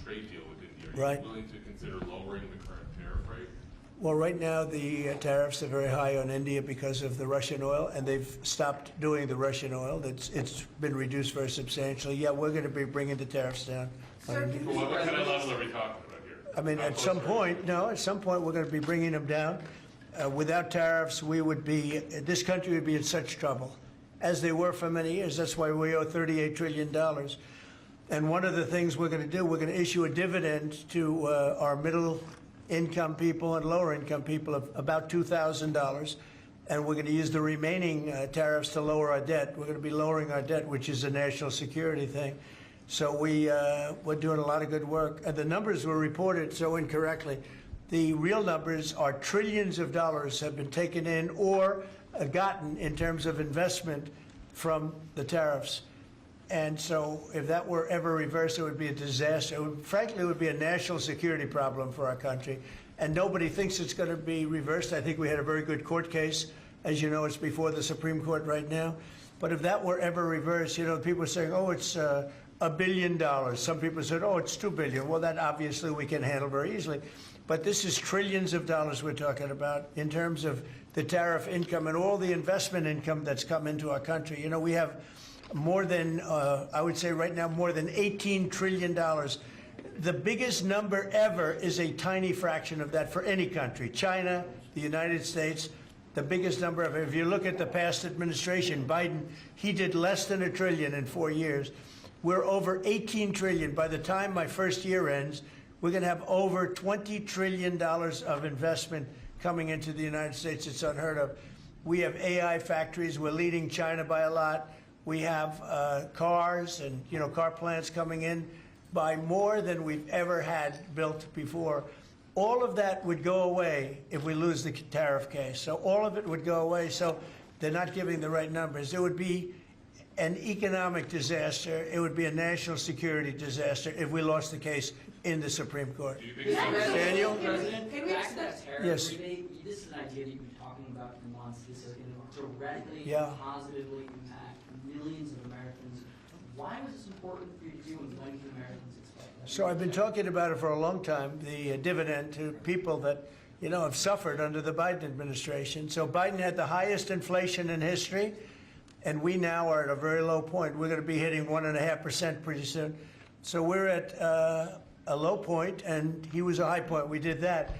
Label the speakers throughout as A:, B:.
A: trade deal with India. Are
B: Right.
A: you willing to consider lowering the current tariff rate?
B: Well, right now, the tariffs are very high on India because of the Russian oil, and they've stopped doing the Russian oil. It's been reduced very substantially. Yeah, we're going to be bringing the tariffs down on India.
A: Well, what kind of level are we talking about here?
B: I mean,
A: How
B: at
A: close
B: some
A: are we?
B: point, no, at some point, we're going to be bringing them down. Without tariffs, we would be, this country would be in such trouble, as they were for many years. That's why we owe $38 trillion. And one of the things we're going to do, we're going to issue a dividend to our middle-income people and lower-income people of about $2,000. And we're going to use the remaining tariffs to lower our debt. We're going to be lowering our debt, which is a national security thing. So we're doing a lot of good work. And the numbers were reported so incorrectly. The real numbers are trillions of dollars have been taken in or gotten in terms of investment from the tariffs. And so if that were ever reversed, it would be a disaster. Frankly, it would be a national security problem for our country. And nobody thinks it's going to be reversed. I think we had a very good court case. As you know, it's before the Supreme Court right now. But if that were ever reversed, you know, people are saying, oh, it's $1 billion. Some people said, oh, it's $2 billion. Well, that obviously we can handle very easily. But this is trillions of dollars we're talking about in terms of the tariff income and all the investment income that's come into our country. You know, we have more than, I would say right now, more than $18 trillion. The biggest number ever is a tiny fraction of that for any country. China, the United States, the biggest number ever. If you look at the past administration, Biden, he did less than $1 trillion in 4 years. We're over $18 trillion. By the time my first year ends, we're going to have over $20 trillion of investment coming into the United States. It's unheard of. We have AI factories. We're leading China by a lot. We have cars and, you know, car plants coming in by more than we've ever had built before. All of that would go away if we lose the tariff case. So all of it would go away. So they're not giving the right numbers. It would be an economic disaster. It would be a national security disaster if we lost the case in the Supreme Court.
A: Do you think so?
B: Daniel?
C: President,
D: Can we
C: back to
D: accept-
C: that tariff
B: Yes.
C: rebate, this is an idea that you've been talking about for months. This is going to directly
B: Yeah.
C: and positively impact millions of Americans. Why was this important for you to do, and when can Americans expect that?
B: So I've been talking about it for a long time, the dividend to people that, you know, have suffered under the Biden administration. So Biden had the highest inflation in history, and we now are at a very low point. We're going to be hitting 1.5% pretty soon. So we're at a low point, and he was a high point. We did that.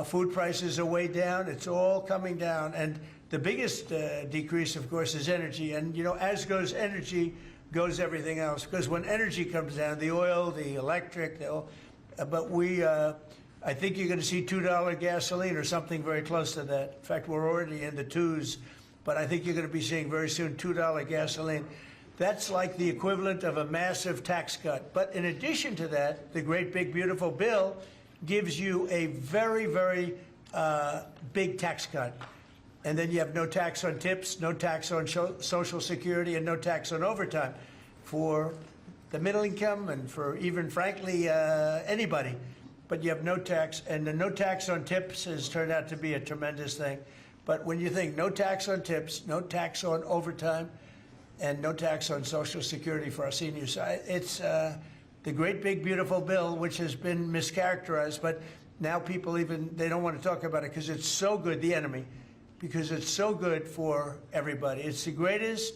B: Food prices are way down. It's all coming down. And the biggest decrease, of course, is energy. And, you know, as goes energy, goes everything else. Because when energy comes down, the oil, the electric, but I think you're going to see $2 gasoline or something very close to that. In fact, we're already in the twos. But I think you're going to be seeing very soon $2 gasoline. That's like the equivalent of a massive tax cut. But in addition to that, the great big beautiful bill gives you a very, very big tax cut. And then you have no tax on tips, no tax on Social Security, and no tax on overtime for the middle income and for even, frankly, anybody. But you have no tax, and the no tax on tips has turned out to be a tremendous thing. But when you think no tax on tips, no tax on overtime, and no tax on Social Security for our seniors, it's the great big beautiful bill, which has been mischaracterized, but now people they don't want to talk about it because it's so good, the enemy, because it's so good for everybody. It's the greatest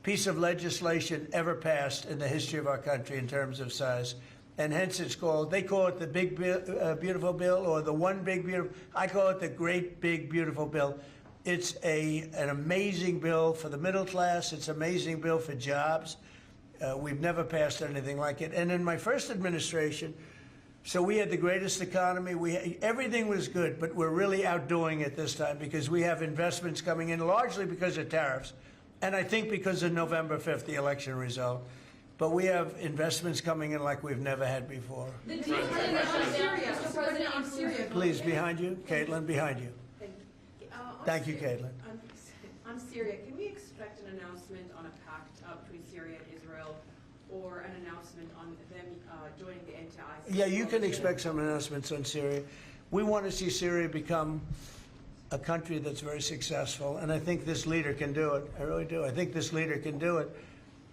B: piece of legislation ever passed in the history of our country in terms of size. And hence it's called, they call it the big beautiful bill or the one big beautiful, I call it the great big beautiful bill. It's an amazing bill for the middle class. It's an amazing bill for jobs. We've never passed anything like it. And in my first administration, so we had the greatest economy. Everything was good, but we're really outdoing it this time because we have investments coming in largely because of tariffs. And I think because of November 5th, the election result. But we have investments coming in like we've never had before.
D: The deal on Syria, Mr. President, on Syria.
B: Please, behind you. Caitlin, behind you. Thank you, Caitlin.
E: On Syria, can we expect an announcement on a pact between Syria and Israel, or an announcement on them joining the anti-ISIS?
B: Yeah, you can expect some announcements on Syria. We want to see Syria become a country that's very successful, and I think this leader can do it. I really do. I think this leader can do it.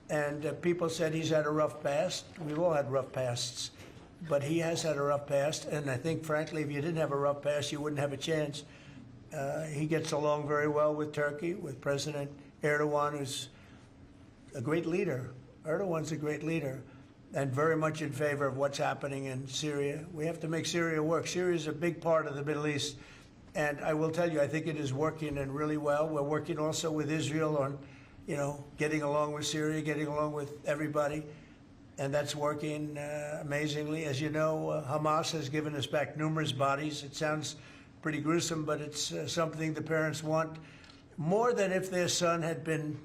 B: And people said he's had a rough past. We've all had rough pasts. but he has had a rough past, and I think, frankly, if you didn't have a rough past, you wouldn't have a chance. He gets along very well with Turkey, with President Erdogan, who's a great leader. Erdogan's a great leader, and very much in favor of what's happening in Syria. We have to make Syria work. Syria is a big part of the Middle East, and I will tell you, I think it is working and really well. We're working also with Israel on, getting along with Syria, getting along with everybody, and that's working amazingly. As you know, Hamas has given us back numerous bodies. It sounds pretty gruesome, but it's something the parents want more than if their son had been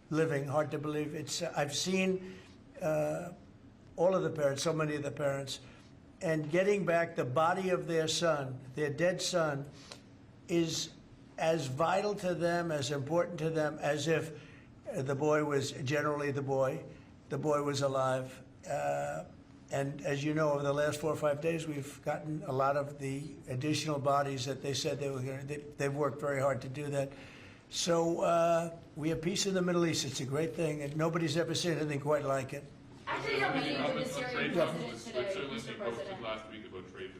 B: living. Hard to believe. I've seen all of the parents, so many of the parents, and getting back the body of their son, their dead son, is as vital to them, as important to them, as if the boy was generally the boy was alive. And as you know, over the last 4 or 5 days, we've gotten a lot of the additional bodies that they said they were going to. They've worked very hard to do that. So we have peace in the Middle East. It's a great thing, and nobody's ever seen anything quite like it.
D: After your meeting with the Syrian
A: Trade
D: president
A: with
D: today,
A: Switzerland,
D: Mr.
A: you posted
D: President.
A: last week about your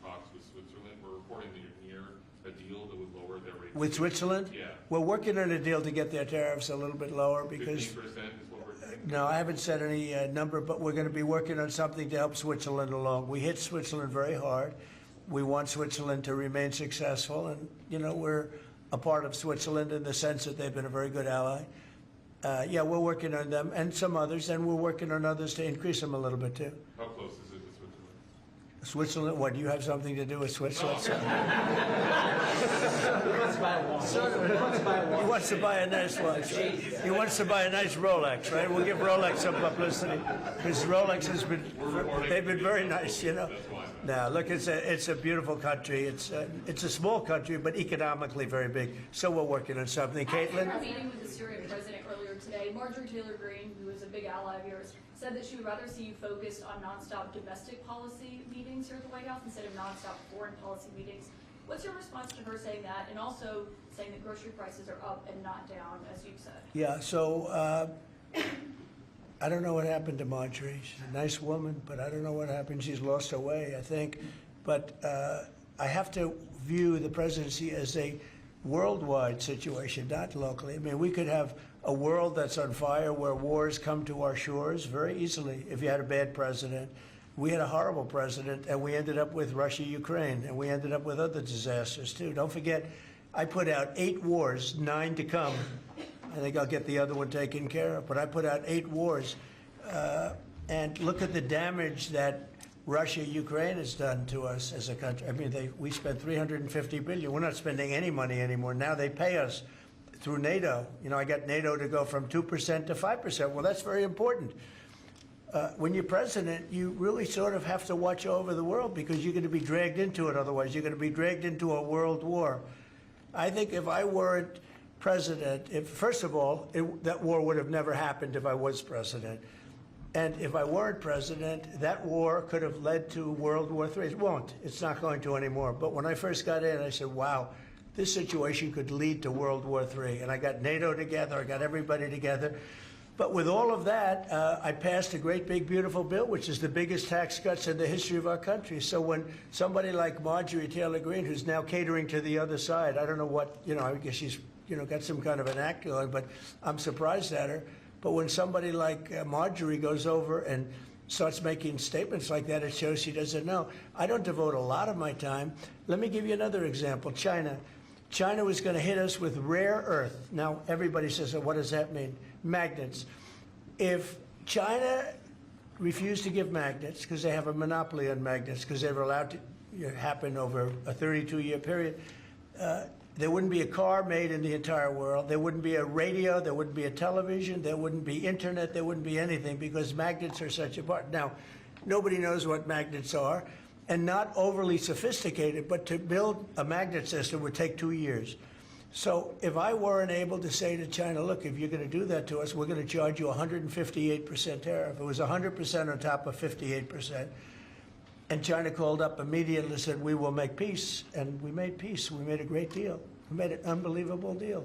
A: talks with Switzerland. We're reporting that you're near a deal that would lower their rates.
B: With Switzerland?
A: Yeah.
B: We're working on a deal to get their tariffs a little bit lower because
A: 15% is what we're saying.
B: no, I haven't said any number, but we're going to be working on something to help Switzerland along. We hit Switzerland very hard. We want Switzerland to remain successful, and we're a part of Switzerland in the sense that they've been a very good ally. Yeah, we're working on them and some others, and we're working on others to increase them a little bit too.
A: How close is it to Switzerland?
B: Switzerland, what, do you have something to do with Switzerland? He wants to buy a nice watch, right? He wants to buy a nice Rolex, right? We'll give Rolex some publicity, because Rolex has been, they've been very nice, Now, look, it's a beautiful country. It's a small country, but economically very big. So we're working on something.
D: After
B: Caitlin?
D: your meeting with the Syrian president earlier today, Marjorie Taylor Greene, who is a big ally of yours, said that she would rather see you focused on nonstop domestic policy meetings here at the White House instead of nonstop foreign policy meetings. What's your response to her saying that, and also saying that grocery prices are up and not down, as you've said?
B: Yeah, so I don't know what happened to Marjorie. She's a nice woman, but I don't know what happened. She's lost her way, I think. But I have to view the presidency as a worldwide situation, not locally. I mean, we could have a world that's on fire where wars come to our shores very easily if you had a bad president. We had a horrible president, and we ended up with Russia, Ukraine, and we ended up with other disasters, too. Don't forget, I put out 8 wars, 9 to come. I think I'll get the other one taken care of, but I put out 8 wars. And look at the damage that Russia, Ukraine has done to us as a country. I mean, we spent $350 billion. We're not spending any money anymore. Now they pay us through NATO. I got NATO to go from 2% to 5%. Well, that's very important. When you're president, you really sort of have to watch over the world because you're going to be dragged into it otherwise. You're going to be dragged into a world war. I think if I weren't president, first of all, that war would have never happened if I was president. And if I weren't president, that war could have led to World War III. It won't. It's not going to anymore. But when I first got in, I said, wow, this situation could lead to World War III. And I got NATO together. I got everybody together. But with all of that, I passed a great, big, beautiful bill, which is the biggest tax cuts in the history of our country. So when somebody like Marjorie Taylor Greene, who's now catering to the other side, I don't know what, I guess she's, got some kind of an act going, but I'm surprised at her. But when somebody like Marjorie goes over and starts making statements like that, it shows she doesn't know. I don't devote a lot of my time. Let me give you another example. China. China was going to hit us with rare earth. Now, everybody says, what does that mean? Magnets. If China refused to give magnets, because they have a monopoly on magnets, because they were allowed to happen over a 32-year period, there wouldn't be a car made in the entire world. There wouldn't be a radio. There wouldn't be a television. There wouldn't be internet. There wouldn't be anything because magnets are such a part. Now, nobody knows what magnets are, and not overly sophisticated, but to build a magnet system would take 2 years. So if I weren't able to say to China, look, if you're going to do that to us, we're going to charge you 158% tariff. It was 100% on top of 58%. And China called up immediately and said, we will make peace. And we made peace. We made a great deal. We made an unbelievable deal.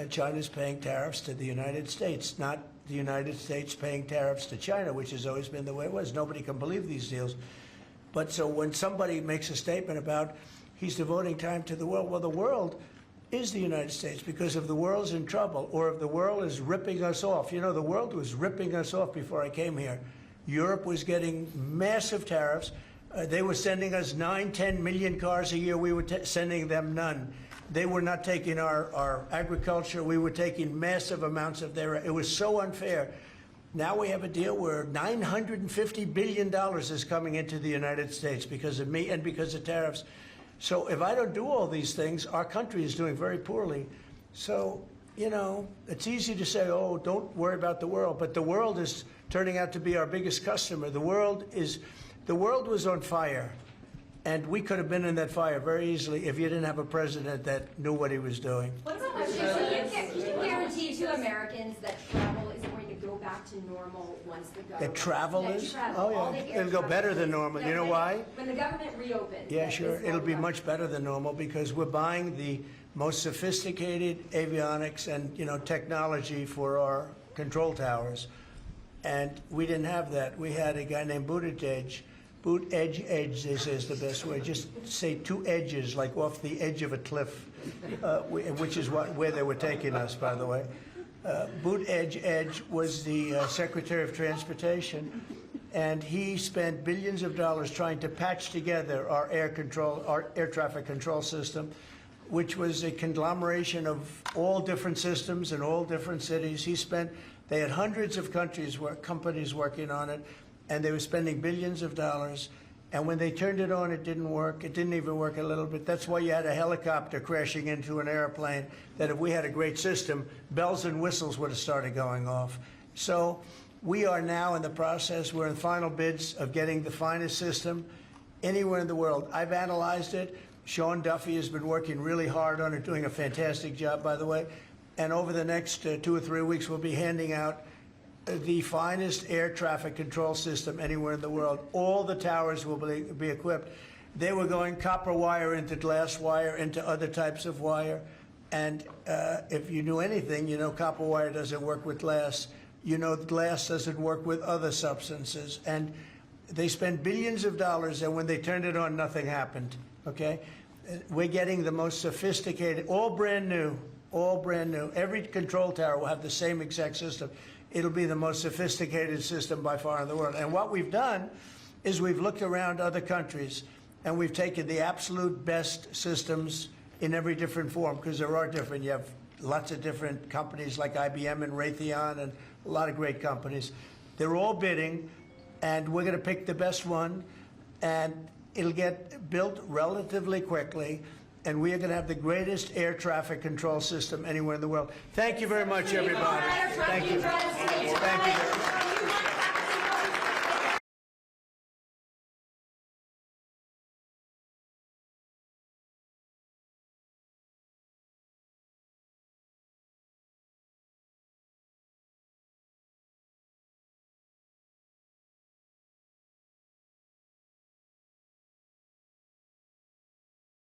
B: China's paying tariffs to the United States, not the United States paying tariffs to China, which has always been the way it was. Nobody can believe these deals. But so when somebody makes a statement about he's devoting time to the world, well, the world is the United States, because if the world's in trouble or if the world is ripping us off, you know, the world was ripping us off before I came here. Europe was getting massive tariffs. They were sending us 9-10 million cars a year. We were sending them none. They were not taking our agriculture. We were taking massive amounts of their. It was so unfair. Now we have a deal where $950 billion is coming into the United States because of me and because of tariffs. So if I don't do all these things, our country is doing very poorly. So, you know, it's easy to say, oh, don't worry about the world. But the world is turning out to be our biggest customer. The world was on fire. And we could have been in that fire very easily if you didn't have a president that knew what he was doing.
F: What's the question? Can you guarantee to Americans that travel is going to go back to normal once the government...
B: That travel is?
F: Travel,
B: Oh,
F: all
B: yeah.
F: the air
B: It'll go
F: travel
B: better than
F: is-
B: normal.
F: no,
B: You know why?
F: When the government reopens.
B: Yeah,
F: that
B: sure.
F: is
B: It'll be
F: all
B: much better than normal because we're buying the most sophisticated avionics and, you know, technology for our control towers. And we didn't have that. We had a guy named Buttigieg. Edge, they say is the best way. Just say two edges, like off the edge of a cliff, which is where they were taking us, by the way. Edge was the Secretary of Transportation, and he spent billions of dollars trying to patch together our air traffic control system, which was a conglomeration of all different systems in all different cities. They had hundreds of companies working on it, and they were spending billions of dollars. And when they turned it on, it didn't work. It didn't even work a little bit. That's why you had a helicopter crashing into an airplane, that if we had a great system, bells and whistles would have started going off. So we are now in the process. We're in final bids of getting the finest system anywhere in the world. I've analyzed it. Sean Duffy has been working really hard on it, doing a fantastic job, by the way. And over the next 2 or 3 weeks, we'll be handing out the finest air traffic control system anywhere in the world. All the towers will be equipped. They were going copper wire into glass wire into other types of wire. And if you knew anything, you know copper wire doesn't work with glass. You know glass doesn't work with other substances. And they spent billions of dollars, and when they turned it on, nothing happened, okay? We're getting the most sophisticated, all brand new. Every control tower will have the same exact system. It'll be the most sophisticated system by far in the world. And what we've done is we've looked around other countries and we've taken the absolute best systems in every different form, because there are different. You have lots of different companies like IBM and Raytheon and a lot of great companies. They're all bidding, and we're going to pick the best one, and it'll get built relatively quickly. And we are going to have the greatest air traffic control system anywhere in the world. Thank you very much, everybody. Thank you. Thank you.